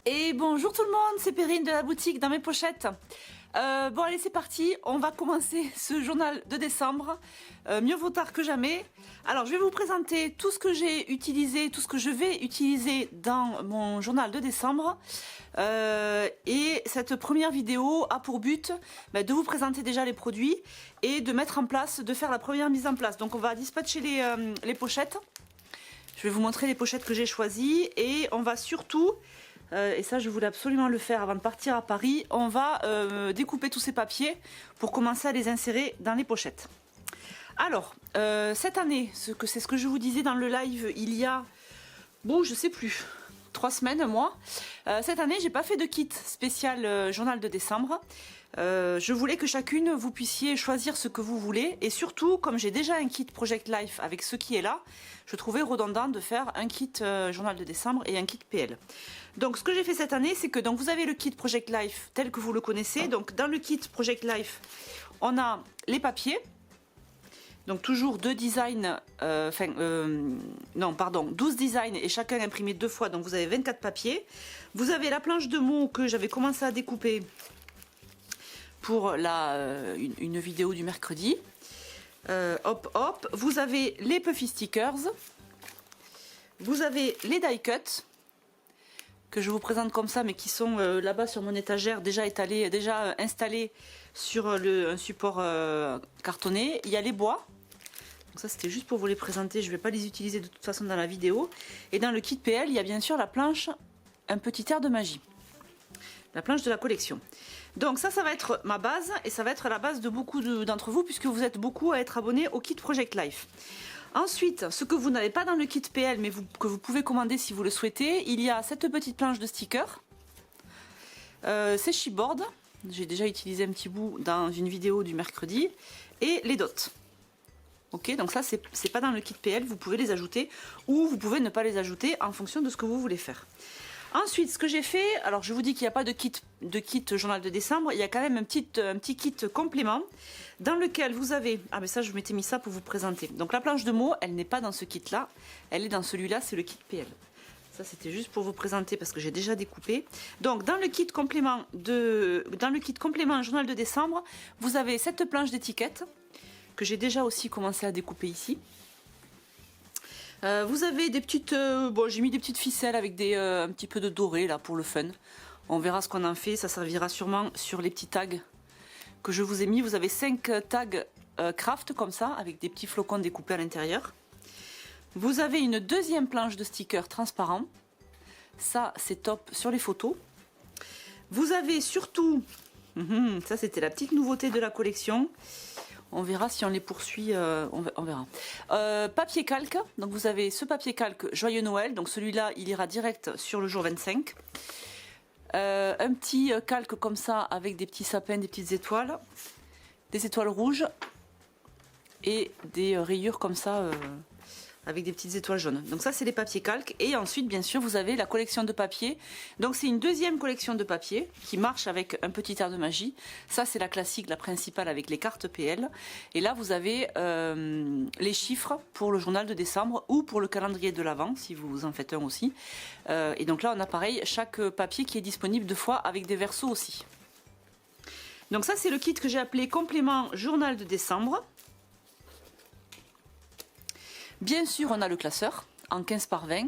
Et bonjour tout le monde, c'est Perrine de la boutique Dans mes pochettes. Bon allez, c'est parti, on va commencer ce journal de décembre, mieux vaut tard que jamais. Alors je vais vous présenter tout ce que j'ai utilisé, tout ce que je vais utiliser dans mon journal de décembre. Et cette première vidéo a pour but de vous présenter déjà les produits et de mettre en place, de faire la première mise en place. Donc on va dispatcher les pochettes. Je vais vous montrer les pochettes que j'ai choisies et on va surtout... et ça je voulais absolument le faire avant de partir à Paris, on va découper tous ces papiers pour commencer à les insérer dans les pochettes. Alors, cette année, c'est ce que je vous disais dans le live il y a, bon je sais plus, 3 semaines, un mois. Cette année j'ai pas fait de kit spécial journal de décembre. Je voulais que chacune vous puissiez choisir ce que vous voulez et surtout comme j'ai déjà un kit Project Life avec ce qui est là, je trouvais redondant de faire un kit journal de décembre et un kit PL. Donc ce que j'ai fait cette année, c'est que donc vous avez le kit Project Life tel que vous le connaissez. Donc dans le kit Project Life, on a les papiers. Donc toujours 2 designs, 12 designs et chacun imprimé 2 fois, donc vous avez 24 papiers. Vous avez la planche de mots que j'avais commencé à découper pour une vidéo du mercredi. Hop hop, vous avez les puffy stickers, vous avez les die cuts que je vous présente comme ça, mais qui sont là-bas sur mon étagère, déjà installés sur un support cartonné. Il y a les bois, donc ça c'était juste pour vous les présenter, je ne vais pas les utiliser de toute façon dans la vidéo. Et dans le kit PL, il y a bien sûr la planche Un petit air de magie, la planche de la collection. Donc ça va être ma base, et ça va être la base de beaucoup d'entre vous, puisque vous êtes beaucoup à être abonnés au kit Project Life. Ensuite, ce que vous n'avez pas dans le kit PL, mais que vous pouvez commander si vous le souhaitez, il y a cette petite planche de stickers. C'est Chipboard, j'ai déjà utilisé un petit bout dans une vidéo du mercredi, et les dots. Ok, donc ça c'est pas dans le kit PL, vous pouvez les ajouter, ou vous pouvez ne pas les ajouter en fonction de ce que vous voulez faire. Ensuite, ce que j'ai fait, alors je vous dis qu'il n'y a pas de kit journal de décembre, il y a quand même un petit kit complément dans lequel vous avez, ah mais ça je m'étais mis ça pour vous présenter. Donc la planche de mots, elle n'est pas dans ce kit là, elle est dans celui-là, c'est le kit PL. Ça c'était juste pour vous présenter parce que j'ai déjà découpé. Donc dans le kit complément journal de décembre, vous avez cette planche d'étiquette que j'ai déjà aussi commencé à découper ici. Vous avez des petites, bon j'ai mis des petites ficelles avec un petit peu de doré là pour le fun. On verra ce qu'on en fait, ça servira sûrement sur les petits tags que je vous ai mis. Vous avez 5 tags craft comme ça avec des petits flocons découpés à l'intérieur. Vous avez une deuxième planche de stickers transparent. Ça c'est top sur les photos. Vous avez surtout, ça c'était la petite nouveauté de la collection. On verra si on les poursuit, on verra. Papier calque, donc vous avez ce papier calque Joyeux Noël, donc celui-là il ira direct sur le jour 25. Un petit calque comme ça avec des petits sapins, des petites étoiles, des étoiles rouges et des rayures comme ça avec des petites étoiles jaunes. Donc ça c'est les papiers calques. Et ensuite bien sûr vous avez la collection de papier. Donc c'est une deuxième collection de papier qui marche avec un petit air de magie. Ça c'est la classique, la principale avec les cartes PL. Et là vous avez les chiffres pour le journal de décembre ou pour le calendrier de l'Avent si vous en faites un aussi. Et donc là on a pareil chaque papier qui est disponible 2 fois avec des versos aussi. Donc ça c'est le kit que j'ai appelé complément journal de décembre. Bien sûr, on a le classeur en 15 par 20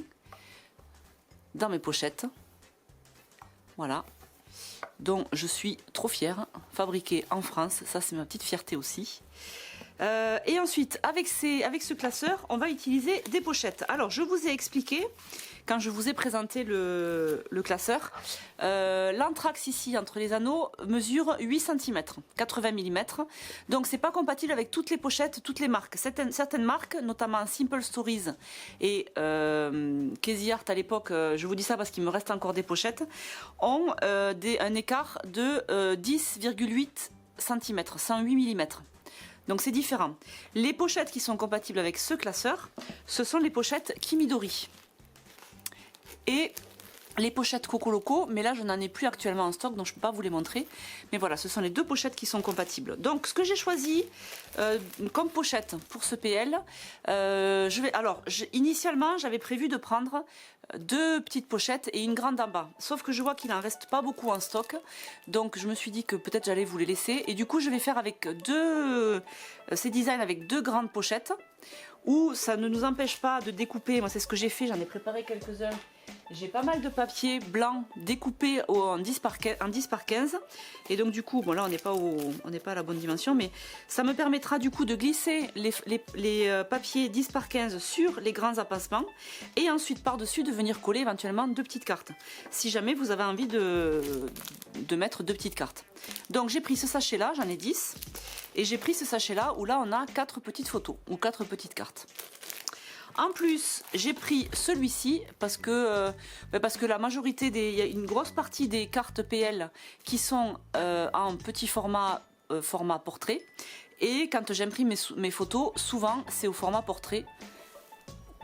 dans mes pochettes. Voilà. Dont je suis trop fière. Fabriqué en France. Ça, c'est ma petite fierté aussi. Et ensuite, avec ce classeur, on va utiliser des pochettes. Alors, je vous ai expliqué, quand je vous ai présenté le classeur, l'anthrax ici, entre les anneaux, mesure 8 cm, 80 mm. Donc, c'est pas compatible avec toutes les pochettes, toutes les marques. Certaines marques, notamment Simple Stories et Casey Art à l'époque, je vous dis ça parce qu'il me reste encore des pochettes, ont un écart de 10,8 cm, 108 mm. Donc c'est différent. Les pochettes qui sont compatibles avec ce classeur, ce sont les pochettes Kimidori. Et les pochettes Coco Loco, mais là je n'en ai plus actuellement en stock, donc je ne peux pas vous les montrer. Mais voilà, ce sont les deux pochettes qui sont compatibles. Donc ce que j'ai choisi comme pochette pour ce PL, initialement j'avais prévu de prendre deux petites pochettes et une grande en bas. Sauf que je vois qu'il n'en reste pas beaucoup en stock, donc je me suis dit que peut-être j'allais vous les laisser. Et du coup je vais faire avec ces designs avec deux grandes pochettes, où ça ne nous empêche pas de découper. Moi c'est ce que j'ai fait, j'en ai préparé quelques-uns. J'ai pas mal de papier blanc découpé en 10 par 15 et donc du coup, bon là on n'est pas à la bonne dimension, mais ça me permettra du coup de glisser les papiers 10 par 15 sur les grands apassements et ensuite par-dessus de venir coller éventuellement deux petites cartes si jamais vous avez envie de mettre deux petites cartes. Donc j'ai pris ce sachet là, j'en ai 10 et j'ai pris ce sachet là où là on a 4 petites photos ou 4 petites cartes. En plus, j'ai pris celui-ci parce que la majorité il y a une grosse partie des cartes PL qui sont en petit format portrait. Et quand j'imprime mes photos, souvent c'est au format portrait.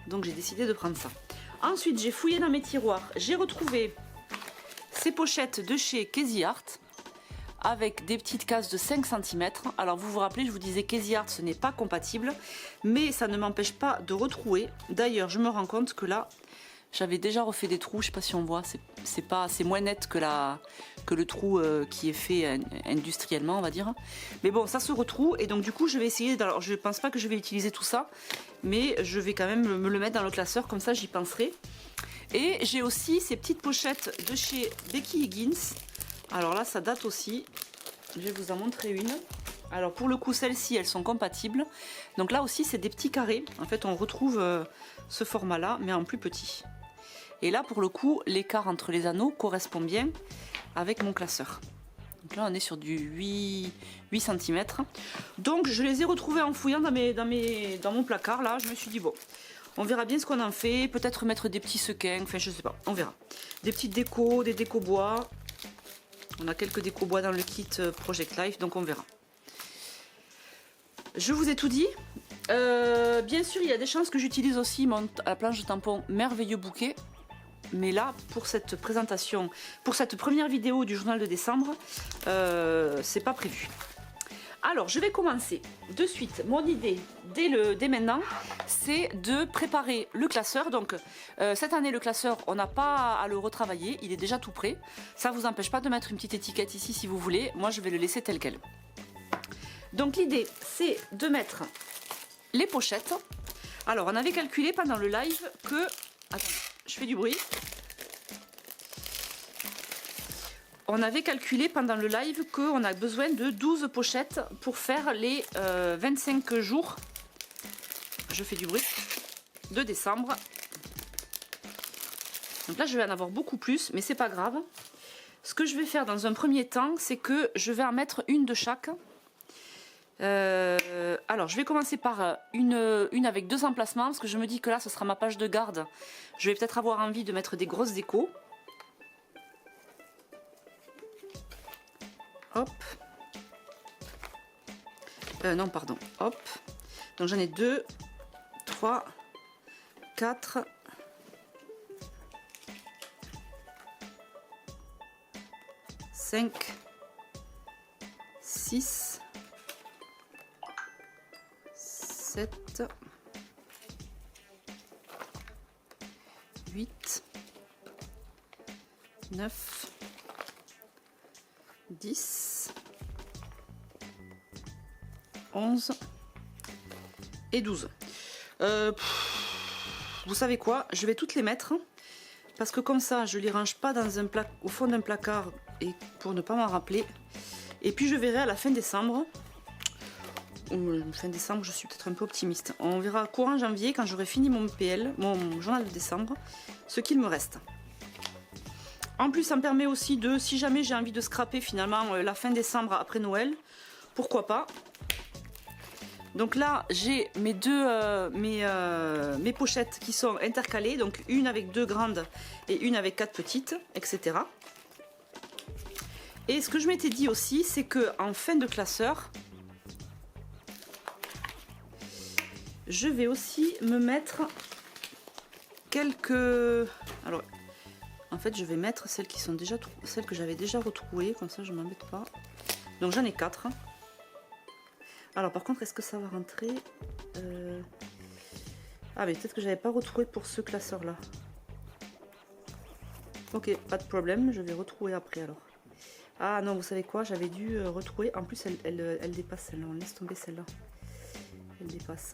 Donc j'ai décidé de prendre ça. Ensuite, j'ai fouillé dans mes tiroirs. J'ai retrouvé ces pochettes de chez Casey Art, avec des petites cases de 5 cm. Alors vous vous rappelez, je vous disais Casey Art ce n'est pas compatible, mais ça ne m'empêche pas de retrouver. D'ailleurs je me rends compte que là j'avais déjà refait des trous, je sais pas si on voit, c'est moins net que le trou qui est fait industriellement on va dire. Mais bon, ça se retrouve et donc du coup je vais essayer, alors je pense pas que je vais utiliser tout ça, mais je vais quand même me le mettre dans le classeur, comme ça j'y penserai. Et j'ai aussi ces petites pochettes de chez Becky Higgins. Alors là, ça date aussi. Je vais vous en montrer une. Alors pour le coup, celles-ci, elles sont compatibles. Donc là aussi, c'est des petits carrés. En fait, on retrouve ce format-là, mais en plus petit. Et là, pour le coup, l'écart entre les anneaux correspond bien avec mon classeur. Donc là, on est sur du 8 cm. Donc je les ai retrouvés en fouillant dans mon placard. Là, je me suis dit, bon, on verra bien ce qu'on en fait. Peut-être mettre des petits sequins. Enfin, je sais pas, on verra. Des petites décos, des décos bois. On a quelques décos bois dans le kit Project Life, donc on verra. Je vous ai tout dit. Bien sûr, il y a des chances que j'utilise aussi la planche de tampon Merveilleux Bouquet. Mais là, pour cette présentation, pour cette première vidéo du journal de décembre, c'est pas prévu. Alors, je vais commencer de suite. Mon idée, dès maintenant, c'est de préparer le classeur. Donc, cette année, le classeur, on n'a pas à le retravailler. Il est déjà tout prêt. Ça ne vous empêche pas de mettre une petite étiquette ici si vous voulez. Moi, je vais le laisser tel quel. Donc, l'idée, c'est de mettre les pochettes. Alors, on avait calculé pendant le live que... Attends, je fais du bruit. On avait calculé pendant le live qu'on a besoin de 12 pochettes pour faire les 25 jours, je fais du bruit, de décembre. Donc là je vais en avoir beaucoup plus, mais c'est pas grave. Ce que je vais faire dans un premier temps, c'est que je vais en mettre une de chaque. Alors je vais commencer par une avec 2 emplacements, parce que je me dis que là ce sera ma page de garde. Je vais peut-être avoir envie de mettre des grosses décos. Hop. Non, pardon. Hop. Donc j'en ai 2, 3, 4, 5, 6, 7, 8, 9, 10, 11 et 12. Vous savez quoi? Je vais toutes les mettre parce que comme ça, je les range pas dans au fond d'un placard et pour ne pas m'en rappeler. Et puis je verrai à la fin décembre. Fin décembre, je suis peut-être un peu optimiste. On verra courant janvier quand j'aurai fini mon PL, mon journal de décembre, ce qu'il me reste. En plus, ça me permet aussi de, si jamais j'ai envie de scraper finalement la fin décembre après Noël, pourquoi pas. Donc là, j'ai mes pochettes qui sont intercalées, donc une avec 2 grandes et une avec 4 petites, etc. Et ce que je m'étais dit aussi, c'est que en fin de classeur, je vais aussi me mettre quelques... Alors, en fait, je vais mettre celles qui sont déjà celles que j'avais déjà retrouées, comme ça je m'embête pas. Donc j'en ai 4. Alors par contre, est-ce que ça va rentrer Ah mais peut-être que j'avais pas retrouvé pour ce classeur là. Ok, pas de problème, je vais retrouver après alors. Ah non, vous savez quoi, j'avais dû retrouver. En plus, elle dépasse celle-là. On laisse tomber celle-là. Elle dépasse.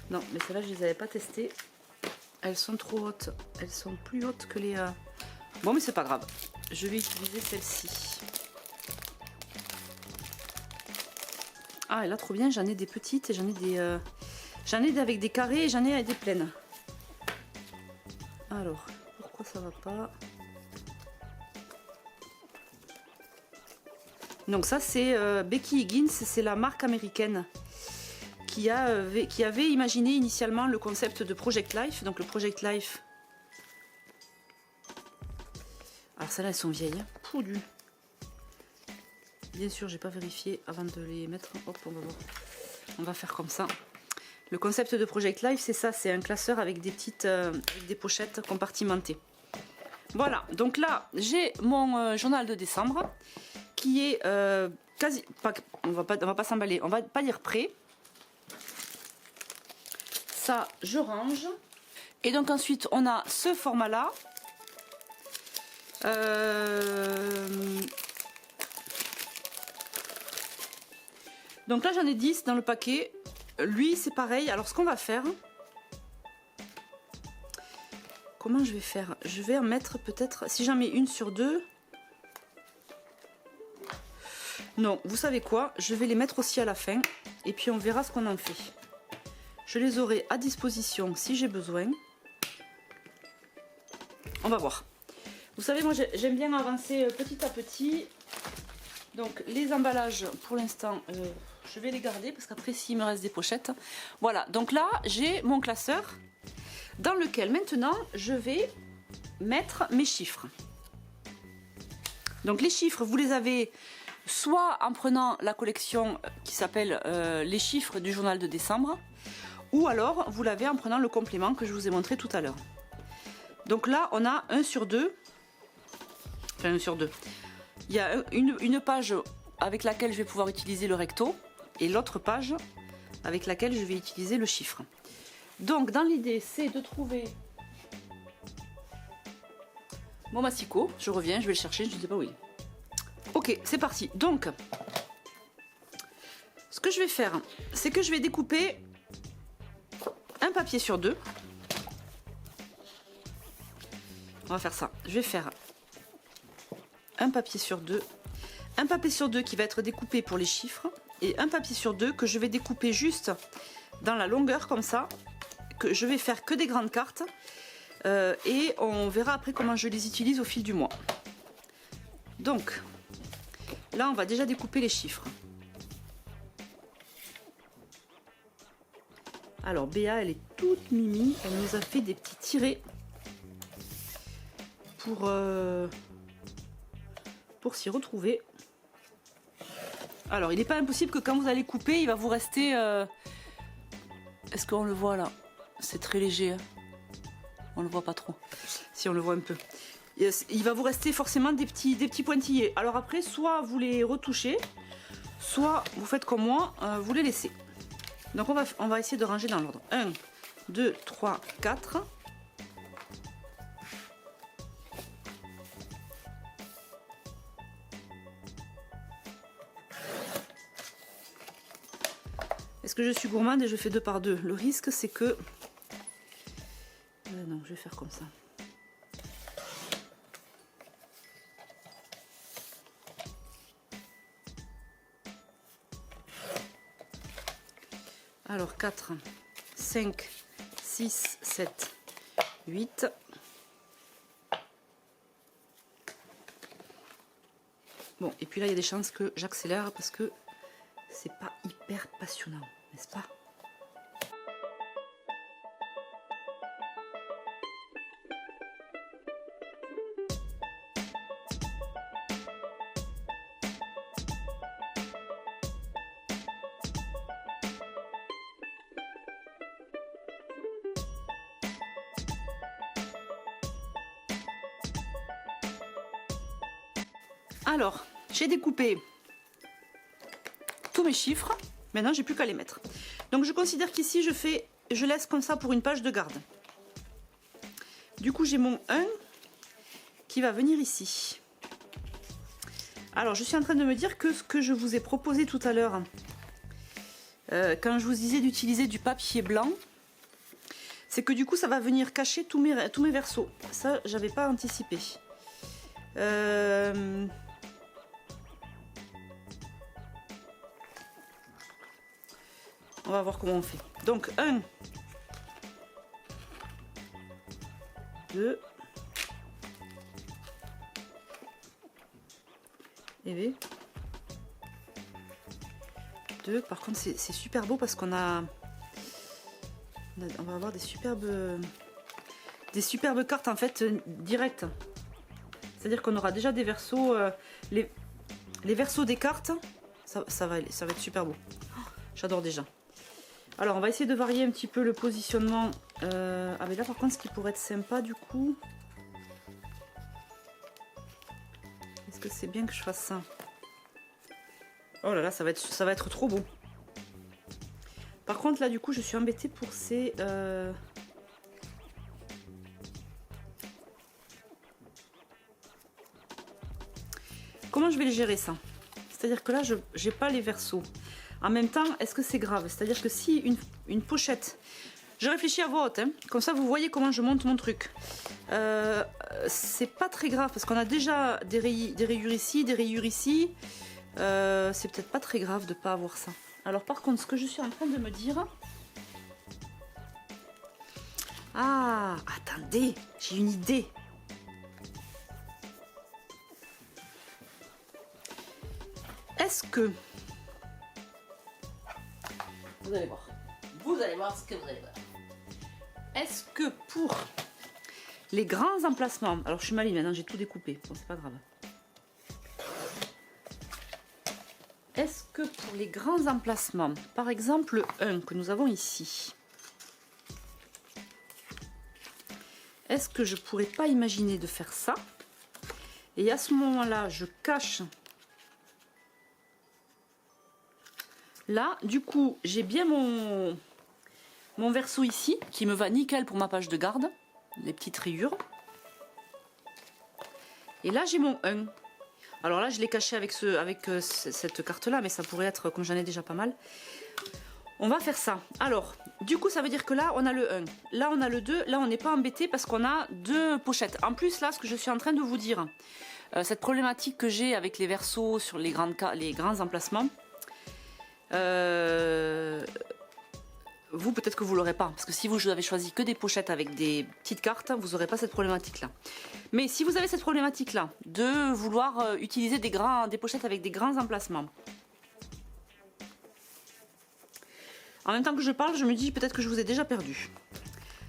Non, mais celles-là, je les avais pas testées. Elles sont trop hautes. Elles sont plus hautes que les... Bon, mais c'est pas grave. Je vais utiliser celle-ci. Ah, et là, trop bien. J'en ai des petites et j'en ai des... J'en ai avec des carrés et j'en ai avec des pleines. Alors, pourquoi ça va pas? Donc ça, c'est Becky Higgins. C'est la marque américaine qui avait imaginé initialement le concept de Project Life. Donc le Project Life... Alors celles-là, elles sont vieilles. Poudu. Bien sûr, j'ai pas vérifié avant de les mettre. Hop, on va voir. On va faire comme ça. Le concept de Project Life, c'est ça. C'est un classeur avec des petites... avec des pochettes compartimentées. Voilà. Donc là, j'ai mon journal de décembre qui est quasi... on va pas s'emballer. On va pas dire prêt. Ça, je range. Et donc ensuite, on a ce format-là. Donc là, j'en ai 10 dans le paquet. Lui, c'est pareil. Alors, ce qu'on va faire... Comment je vais faire? Je vais en mettre peut-être... Si j'en mets une sur deux... Non, vous savez quoi? Je vais les mettre aussi à la fin. Et puis, on verra ce qu'on en fait. Je les aurai à disposition si j'ai besoin. On va voir. Vous savez, moi, j'aime bien avancer petit à petit. Donc, les emballages, pour l'instant, je vais les garder parce qu'après, s'il me reste des pochettes. Voilà, donc là, j'ai mon classeur dans lequel, maintenant, je vais mettre mes chiffres. Donc, les chiffres, vous les avez soit en prenant la collection qui s'appelle les chiffres du journal de décembre, ou alors vous l'avez en prenant le complément que je vous ai montré tout à l'heure. Donc là, on a 1 sur 2. Enfin, 1 sur 2. Il y a une page avec laquelle je vais pouvoir utiliser le recto et l'autre page avec laquelle je vais utiliser le chiffre. Donc, dans l'idée, c'est de trouver mon massicot. Je reviens, je vais le chercher, je ne sais pas où il est. Ok, c'est parti. Donc, ce que je vais faire, c'est que je vais découper un papier sur 2. On va faire ça. Je vais faire un papier sur 2. Un papier sur 2 qui va être découpé pour les chiffres. Et un papier sur 2 que je vais découper juste dans la longueur comme ça. Que je vais faire que des grandes cartes. Et on verra après comment je les utilise au fil du mois. Donc, là on va déjà découper les chiffres. Alors Béa, elle est toute mimi. Elle nous a fait des petits tirets pour s'y retrouver. Alors, il n'est pas impossible que quand vous allez couper, il va vous rester... Est-ce qu'on le voit là? C'est très léger. Hein, on le voit pas trop. Si, on le voit un peu. Il va vous rester forcément des petits pointillés. Alors après, soit vous les retouchez, soit vous faites comme moi, vous les laissez. Donc on va essayer de ranger dans l'ordre. 1, 2, 3, 4. Est-ce que je suis gourmande et je fais 2 par 2? Le risque, c'est que... non, je vais faire comme ça. Alors 4, 5, 6, 7, 8. Bon, et puis là, il y a des chances que j'accélère parce que c'est pas hyper passionnant, n'est-ce pas? Alors, j'ai découpé tous mes chiffres. Maintenant, j'ai plus qu'à les mettre. Donc, je considère qu'ici, je laisse comme ça pour une page de garde. Du coup, j'ai mon 1 qui va venir ici. Alors, je suis en train de me dire que ce que je vous ai proposé tout à l'heure, quand je vous disais d'utiliser du papier blanc, c'est que du coup, ça va venir cacher tous mes versos. Ça, j'avais pas anticipé. On va voir comment on fait. Donc, 1, 2, et 2. Par contre, c'est super beau parce qu'on va avoir des superbes cartes en fait directes. C'est-à-dire qu'on aura déjà des versos, les versos des cartes, ça va être super beau. Oh, j'adore déjà. Alors, on va essayer de varier un petit peu le positionnement. Ah, mais là, par contre, ce qui pourrait être sympa, du coup... Est-ce que c'est bien que je fasse ça? Oh là là, ça va être trop beau. Par contre, là, du coup, je suis embêtée pour ces... Comment je vais les gérer, ça? C'est-à-dire que là, je n'ai pas les versos. En même temps, est-ce que c'est grave? C'est-à-dire que si une pochette... Je réfléchis à voix haute, hein. Comme ça vous voyez comment je monte mon truc. C'est pas très grave parce qu'on a déjà des rayures ici, des rayures ici. C'est peut-être pas très grave de pas avoir ça. Alors par contre, ce que je suis en train de me dire... Ah, attendez, j'ai une idée. Est-ce que... Vous allez voir. Vous allez voir ce que vous allez voir. Est-ce que pour les grands emplacements... Alors je suis maligne maintenant, j'ai tout découpé. Bon, c'est pas grave. Est-ce que pour les grands emplacements, par exemple le 1 que nous avons ici, est-ce que je pourrais pas imaginer de faire ça? Et à ce moment-là, je cache... Là, du coup, j'ai bien mon verso ici, qui me va nickel pour ma page de garde. Les petites rayures. Et là, j'ai mon 1. Alors là, je l'ai caché avec cette carte-là, mais ça pourrait être, comme j'en ai déjà pas mal. On va faire ça. Alors, du coup, ça veut dire que là, on a le 1. Là, on a le 2. Là, on n'est pas embêté parce qu'on a 2 pochettes. En plus, là, ce que je suis en train de vous dire, cette problématique que j'ai avec les versos sur les grands emplacements, vous peut-être que vous l'aurez pas parce que si vous avez choisi que des pochettes avec des petites cartes, vous n'aurez pas cette problématique là. Mais si vous avez cette problématique là de vouloir utiliser des pochettes avec des grands emplacements, en même temps que je parle, je me dis peut-être que je vous ai déjà perdu.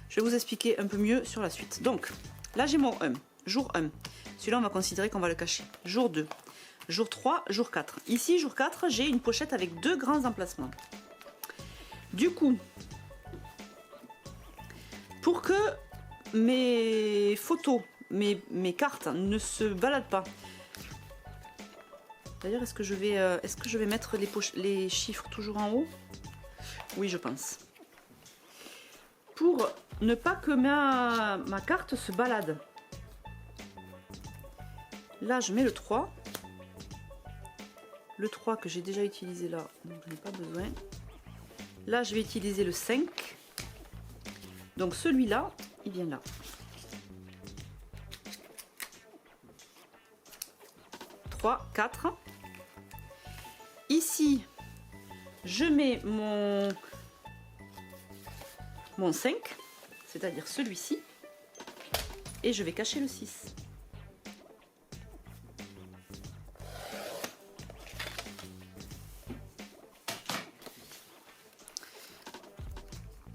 Je vais vous expliquer un peu mieux sur la suite. Donc là j'ai mon 1, jour 1. Celui-là on va considérer qu'on va le cacher. Jour 2. Jour 3, jour 4. Ici, jour 4, j'ai une pochette avec 2 grands emplacements. Du coup, pour que mes photos, mes cartes ne se baladent pas. D'ailleurs, est-ce que je vais mettre les chiffres toujours en haut? Oui, je pense. Pour ne pas que ma carte se balade. Là, je mets le 3. Le 3 que j'ai déjà utilisé là, donc je n'ai pas besoin. Là, je vais utiliser le 5. Donc celui-là, il vient là. Trois, 4. Ici, je mets mon 5, c'est-à-dire celui-ci. Et je vais cacher le 6.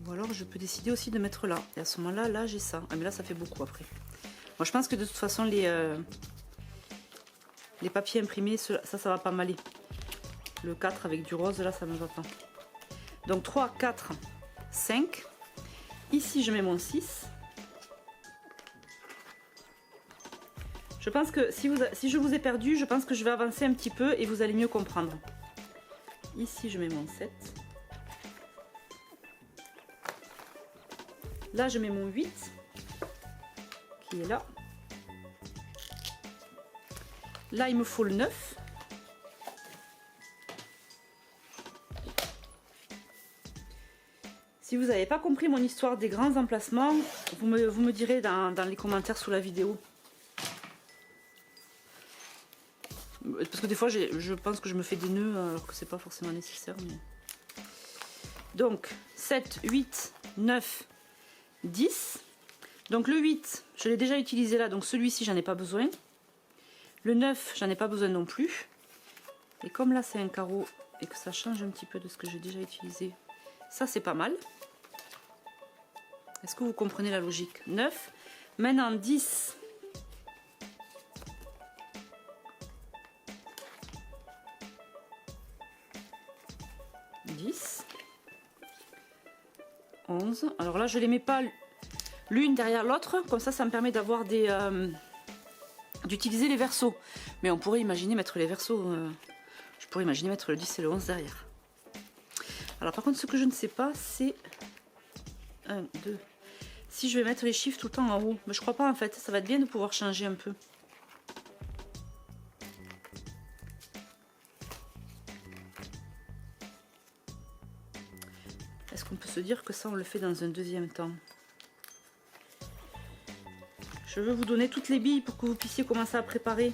Ou alors je peux décider aussi de mettre là. Et à ce moment-là, là j'ai ça. Ah mais là ça fait beaucoup après. Moi je pense que de toute façon les papiers imprimés, ça va pas m'aller. Le 4 avec du rose, là ça ne me va pas. Donc 3, 4, 5. Ici je mets mon 6. Je pense que si je vous ai perdu, je pense que je vais avancer un petit peu et vous allez mieux comprendre. Ici, je mets mon 7. Là, je mets mon 8 qui est là. Là, il me faut le 9. Si vous n'avez pas compris mon histoire des grands emplacements, vous me direz dans les commentaires sous la vidéo. Parce que des fois, je pense que je me fais des nœuds alors que c'est pas forcément nécessaire. Mais... Donc, 7, 8, 9, 10. Donc le 8, je l'ai déjà utilisé là, donc celui-ci, j'en ai pas besoin. Le 9, j'en ai pas besoin non plus. Et comme là, c'est un carreau et que ça change un petit peu de ce que j'ai déjà utilisé, ça, c'est pas mal. Est-ce que vous comprenez la logique? 9. Maintenant, 10. 10. 11. Alors là, je les mets pas l'une derrière l'autre. Comme ça me permet d'avoir des... d'utiliser les versos. Mais on pourrait imaginer mettre les versos... je pourrais imaginer mettre le 10 et le 11 derrière. Alors par contre, ce que je ne sais pas, c'est... 1, 2... Si je vais mettre les chiffres tout le temps en haut. Mais je crois pas en fait. Ça va être bien de pouvoir changer un peu. Est-ce qu'on peut se dire que ça, on le fait dans un deuxième temps? Je veux vous donner toutes les billes pour que vous puissiez commencer à préparer.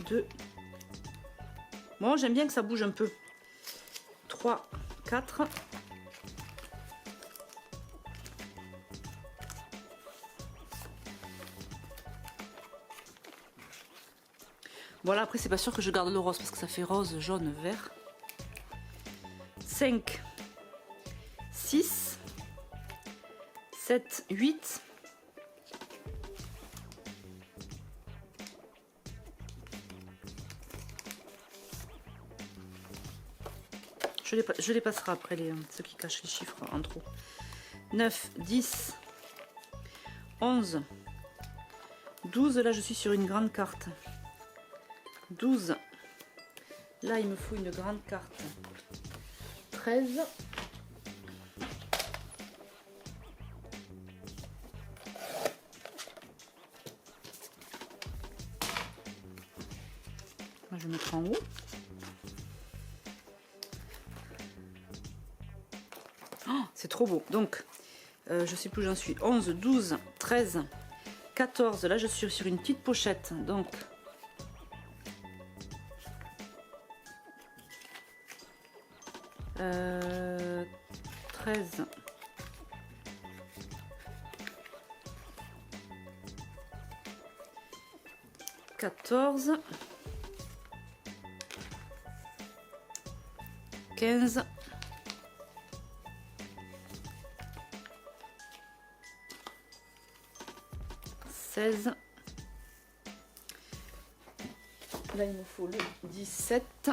2. Bon, j'aime bien que ça bouge un peu. 3, 4. Voilà, après, c'est pas sûr que je garde le rose parce que ça fait rose, jaune, vert. 5, 6, 7, 8. Je les passerai après, ceux qui cachent les chiffres en trop. 9, 10, 11, 12. Là, je suis sur une grande carte. 12. Là, il me faut une grande carte. 13. Moi, je vais mettre en haut. Oh, c'est trop beau. Donc, je sais plus où j'en suis. 11, 12, 13, 14. Là, je suis sur une petite pochette. Donc, 13, 14, 15, 16. Là, il me faut le 17.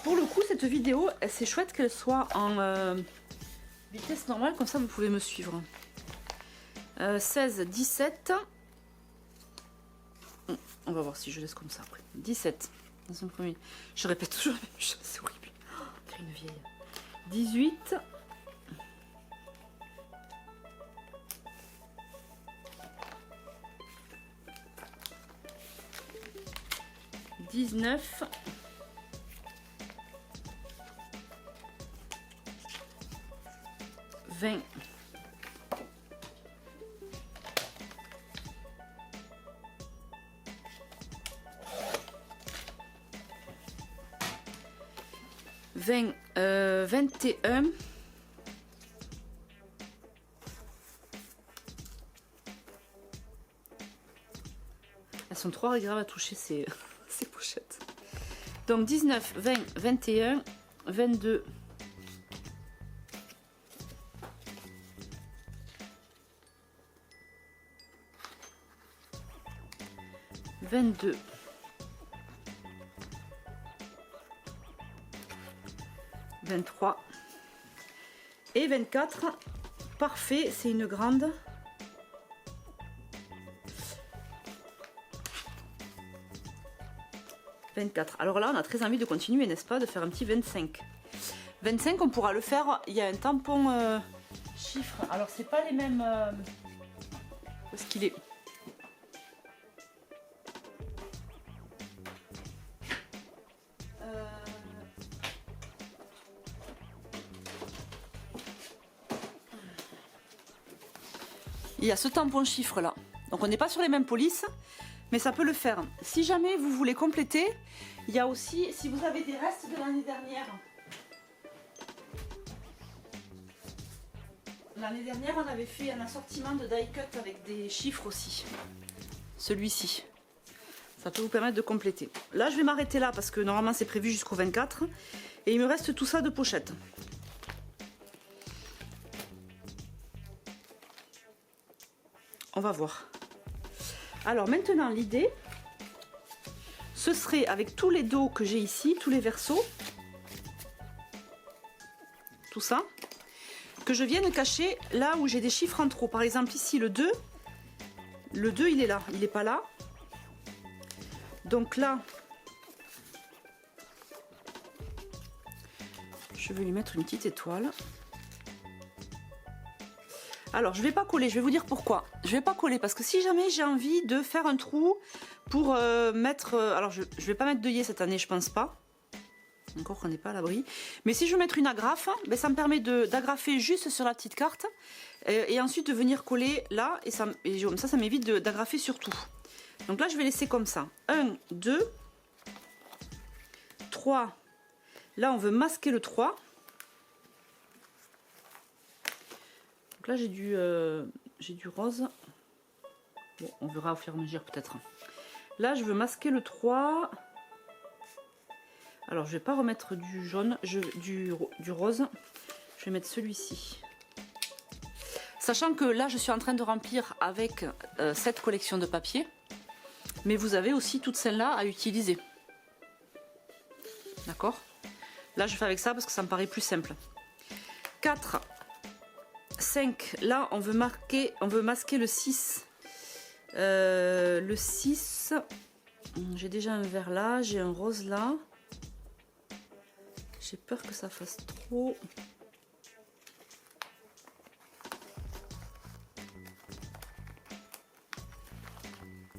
Pour le coup, cette vidéo, c'est chouette qu'elle soit en vitesse normale, comme ça vous pouvez me suivre. 16, 17. On va voir si je laisse comme ça après. 17. Dans un premier. Je répète toujours la même chose, c'est horrible. Oh, une vieille. 18. 19. 20. 21. Elles sont trop agréables à toucher ces pochettes. Donc 19, 20, 21, 22. 22. 23 et 24 parfait, c'est une grande. « 24. Alors là, on a très envie de continuer, n'est-ce pas, de faire un petit 25. 25, on pourra le faire. Il y a un tampon chiffre. Alors, c'est pas les mêmes. Où est-ce qu'il est? Il y a ce tampon chiffre là. Donc, on n'est pas sur les mêmes polices. Mais ça peut le faire. Si jamais vous voulez compléter, il y a aussi, si vous avez des restes de l'année dernière. L'année dernière, on avait fait un assortiment de die cut avec des chiffres aussi. Celui-ci. Ça peut vous permettre de compléter. Là, je vais m'arrêter là parce que normalement, c'est prévu jusqu'au 24. Et il me reste tout ça de pochette. On va voir. Alors maintenant, l'idée, ce serait avec tous les dos que j'ai ici, tous les versos, tout ça, que je vienne cacher là où j'ai des chiffres en trop. Par exemple ici le 2 il est là, il n'est pas là. Donc là, je vais lui mettre une petite étoile. Alors, je ne vais pas coller, je vais vous dire pourquoi. Je ne vais pas coller parce que si jamais j'ai envie de faire un trou pour mettre... alors, je ne vais pas mettre d'œillet cette année, je pense pas. Encore qu'on n'est pas à l'abri. Mais si je veux mettre une agrafe, ben, ça me permet d'agrafer juste sur la petite carte. Et ensuite de venir coller là. Et comme ça m'évite d'agrafer sur tout. Donc là, je vais laisser comme ça. 1, 2, 3. Là, on veut masquer le 3. Donc là, j'ai du rose. Bon, on verra au fur et à mesure peut-être. Là, je veux masquer le 3. Alors, je vais pas remettre du jaune, du rose. Je vais mettre celui-ci. Sachant que là, je suis en train de remplir avec cette collection de papier. Mais vous avez aussi toutes celles-là à utiliser. D'accord? Là, je fais avec ça parce que ça me paraît plus simple. 4. 5, là on veut masquer le 6. Le 6, j'ai déjà un vert là, j'ai un rose là. J'ai peur que ça fasse trop.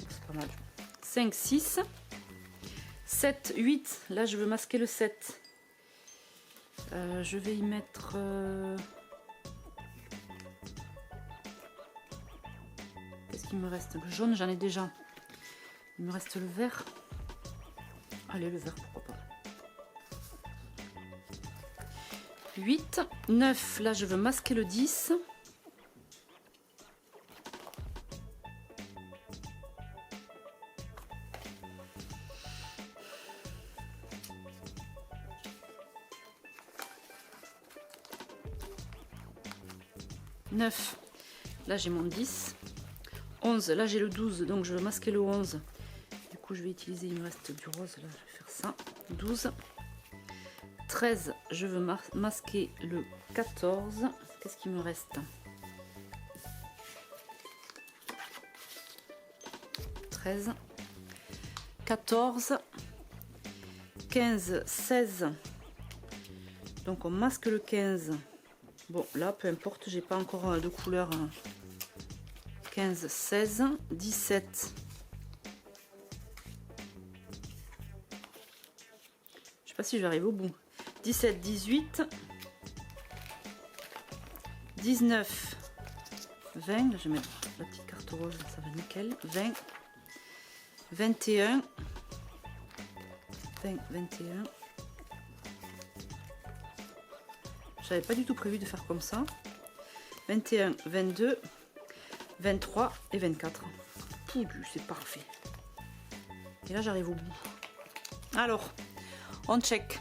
C'est pas mal. 5, 6, 7, 8, là je veux masquer le 7. Je vais y mettre... Qu'est-ce qu'il me reste? Le jaune, j'en ai déjà. Il me reste le vert. Allez, le vert, pourquoi pas. 8, 9. Là, je veux masquer le 10. Là, j'ai mon 10. 11, là j'ai le 12, donc je veux masquer le 11. Du coup, je vais utiliser, il me reste du rose, là, je vais faire ça. 12. 13, je veux masquer le 14. Qu'est-ce qu'il me reste? 13. 14. 15, 16. Donc, on masque le 15. Bon, là, peu importe, j'ai pas encore de couleur. 15, 16, 17. Je sais pas si j'arrive au bout. 17, 18. 19, 20. Je vais mettre la petite carte rose, ça va nickel. 20, 21. 20, 21. J'avais pas du tout prévu de faire comme ça. 21, 22, 23 et 24. Poudu, c'est parfait. Et là, j'arrive au bout. Alors, on check.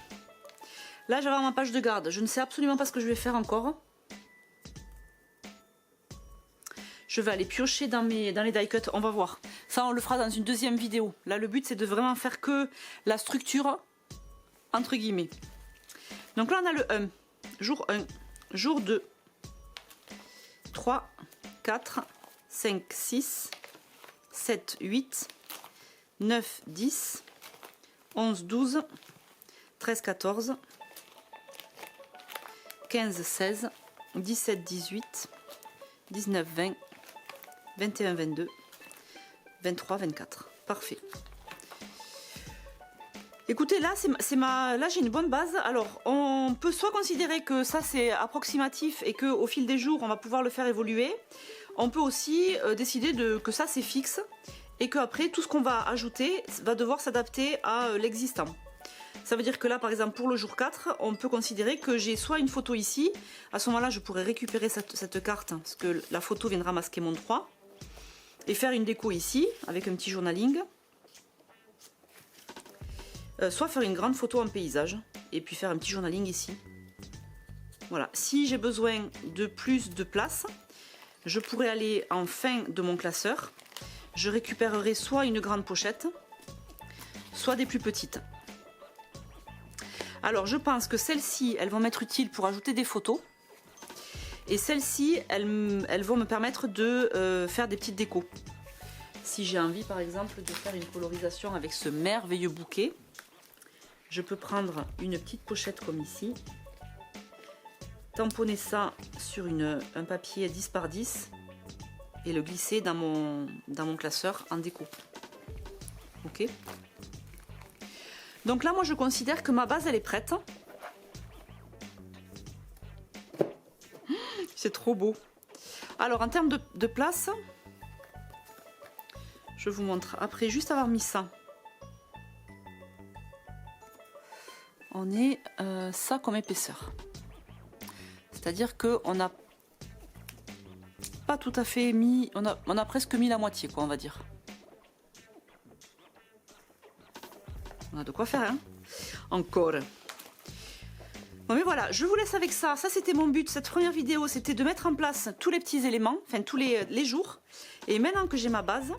Là, j'avais ma page de garde. Je ne sais absolument pas ce que je vais faire encore. Je vais aller piocher dans les die cut. On va voir. Ça, on le fera dans une deuxième vidéo. Là, le but, c'est de vraiment faire que la structure, entre guillemets. Donc là, on a le 1. Jour 1. Jour 2. 3, 4, 5, 6, 7, 8, 9, 10, 11, 12, 13, 14, 15, 16, 17, 18, 19, 20, 21, 22, 23, 24. Parfait. Écoutez, là, là j'ai une bonne base. Alors, on peut soit considérer que ça c'est approximatif et qu'au fil des jours, on va pouvoir le faire évoluer. On peut aussi décider que ça c'est fixe et qu'après, tout ce qu'on va ajouter va devoir s'adapter à l'existant. Ça veut dire que là, par exemple, pour le jour 4, on peut considérer que j'ai soit une photo ici. À ce moment-là, je pourrais récupérer cette carte, parce que la photo viendra masquer mon 3. Et faire une déco ici, avec un petit journaling. Soit faire une grande photo en paysage et puis faire un petit journaling ici. Voilà, si j'ai besoin de plus de place, je pourrais aller en fin de mon classeur. Je récupérerai soit une grande pochette, soit des plus petites. Alors je pense que celles-ci, elles vont m'être utiles pour ajouter des photos. Et celles-ci, elles vont me permettre de faire des petites décos. Si j'ai envie par exemple de faire une colorisation avec ce merveilleux bouquet, je peux prendre une petite pochette comme ici, tamponner ça sur un papier 10 par 10 et le glisser dans mon classeur en déco. Ok. Donc là, moi, je considère que ma base, elle est prête. C'est trop beau. Alors, en termes de place, je vous montre. Après, juste avoir mis ça, on est ça comme épaisseur. C'est-à-dire qu'on n'a pas tout à fait mis, on a presque mis la moitié, quoi, on va dire. On a de quoi faire, hein. Encore. Bon, mais voilà, je vous laisse avec ça. Ça, c'était mon but. Cette première vidéo, c'était de mettre en place tous les petits éléments, enfin tous les jours. Et maintenant que j'ai ma base,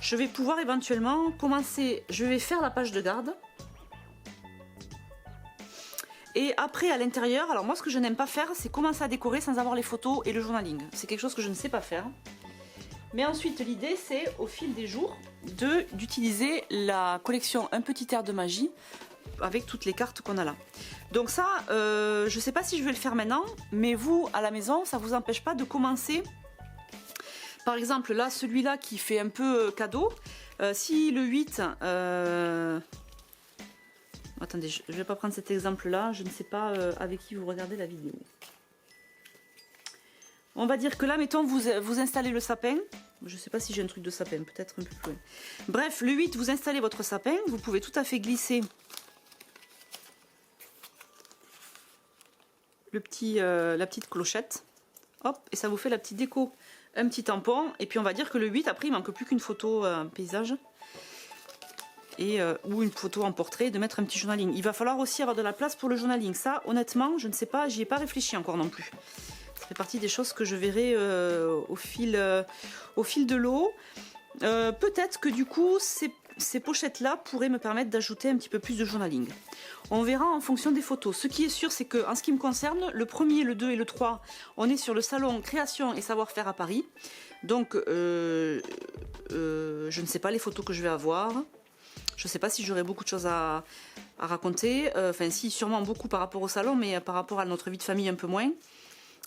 je vais pouvoir éventuellement commencer. Je vais faire la page de garde. Et après, à l'intérieur, alors moi, ce que je n'aime pas faire, c'est commencer à décorer sans avoir les photos et le journaling. C'est quelque chose que je ne sais pas faire. Mais ensuite, l'idée, c'est au fil des jours d'utiliser la collection Un Petit Air de Magie avec toutes les cartes qu'on a là. Donc ça, je ne sais pas si je vais le faire maintenant, mais vous, à la maison, ça ne vous empêche pas de commencer. Par exemple, là, celui-là qui fait un peu cadeau, si le 8... Attendez, je ne vais pas prendre cet exemple-là, je ne sais pas avec qui vous regardez la vidéo. On va dire que là, mettons, vous installez le sapin. Je ne sais pas si j'ai un truc de sapin, peut-être un peu plus loin. Bref, le 8, vous installez votre sapin. Vous pouvez tout à fait glisser la petite clochette. Hop, et ça vous fait la petite déco. Un petit tampon. Et puis on va dire que le 8, après, il ne manque plus qu'une photo paysage. Ou une photo en portrait, de mettre un petit journaling. Il va falloir aussi avoir de la place pour le journaling. Ça, honnêtement, je ne sais pas, j'y ai pas réfléchi encore non plus. Ça fait partie des choses que je verrai au fil de l'eau. Peut-être que du coup, ces pochettes-là pourraient me permettre d'ajouter un petit peu plus de journaling. On verra en fonction des photos. Ce qui est sûr, c'est qu'en ce qui me concerne, le 1er, le 2 et le 3, on est sur le salon Création et Savoir-faire à Paris. Donc, je ne sais pas les photos que je vais avoir. Je ne sais pas si j'aurai beaucoup de choses à raconter. Enfin, si, sûrement beaucoup par rapport au salon, mais par rapport à notre vie de famille, un peu moins.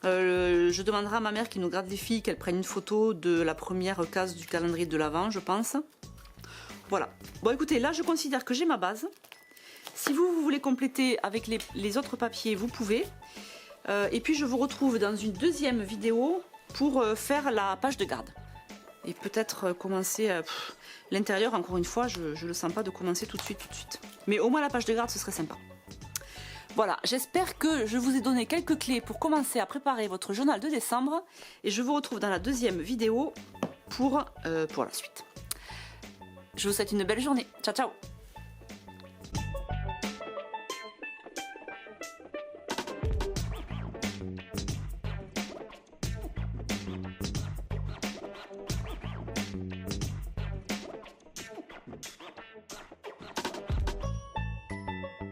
Je demanderai à ma mère qui nous garde les filles qu'elle prenne une photo de la première case du calendrier de l'Avent, je pense. Voilà. Bon, écoutez, là, je considère que j'ai ma base. Si vous voulez compléter avec les autres papiers, vous pouvez. Et puis, je vous retrouve dans une deuxième vidéo pour faire la page de garde. Et peut-être commencer... l'intérieur, encore une fois, je ne le sens pas de commencer tout de suite. Mais au moins la page de garde, ce serait sympa. Voilà, j'espère que je vous ai donné quelques clés pour commencer à préparer votre journal de décembre. Et je vous retrouve dans la deuxième vidéo pour la suite. Je vous souhaite une belle journée. Ciao, ciao!